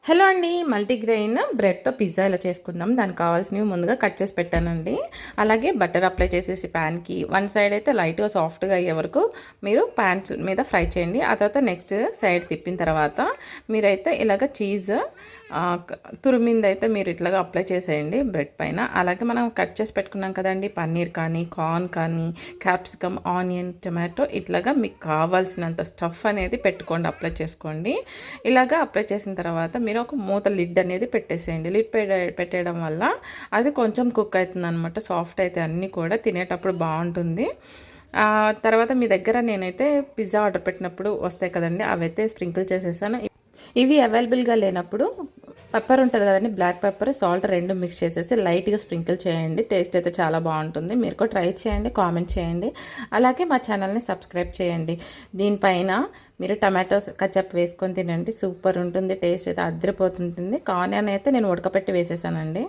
Hello అండి, multigrain బ్రెడ్తో pizza ఇలా చేసుకుందాం. దానికి కావాల్సినవి ముందుగా కట్ చేసి పెట్టానండి. అలాగే బటర్ అప్లై చేసేసి ప్యాన్కి వన్ సైడ్ అయితే లైట్గా సాఫ్ట్గా అయ్యే వరకు మీరు ప్యాన్ మీద ఫ్రై చేయండి. ఆ తర్వాత నెక్స్ట్ సైడ్ తిప్పిన తర్వాత మీరైతే ఇలాగ చీజ్ తురిమింది అయితే మీరు ఇట్లాగా అప్లై చేసేయండి బ్రెడ్ పైన. అలాగే మనం కట్ చేసి పెట్టుకున్నాం కదండి, పన్నీర్ కానీ కార్న్ కానీ క్యాప్సికమ్, ఆనియన్, టమాటో ఇట్లాగా మీకు కావాల్సినంత స్టఫ్ అనేది పెట్టుకోండి, అప్లై చేసుకోండి. ఇలాగా అప్లై చేసిన తర్వాత మీరు ఒక మూత లిడ్ అనేది పెట్టేసేయండి. లిడ్ పెట్టేయడం వల్ల అది కొంచెం కుక్ అవుతుంది అనమాట, సాఫ్ట్ అయితే అన్నీ కూడా తినేటప్పుడు బాగుంటుంది. తర్వాత మీ దగ్గర నేనైతే పిజ్జా ఆర్డర్ పెట్టినప్పుడు వస్తాయి కదండి, అవైతే స్ప్రింకిల్ చేసేసాను. ఇవి అవైలబుల్గా లేనప్పుడు పెప్పర్ ఉంటుంది కదండి, బ్లాక్ పెప్పర్, సాల్ట్ రెండు మిక్స్ చేసేసి లైట్గా స్ప్రింకిల్ చేయండి. టేస్ట్ అయితే చాలా బాగుంటుంది. మీరు కూడా ట్రై చేయండి, కామెంట్ చేయండి. అలాగే మా ఛానల్ని సబ్స్క్రైబ్ చేయండి. దీనిపైన మీరు టమాటోస్ కచప్ వేసుకొని తినండి, సూపర్ ఉంటుంది. టేస్ట్ అయితే అదిరిపోతుంటుంది. ఆనియన్ అయితే నేను ఉడకపెట్టి వేసేసానండి.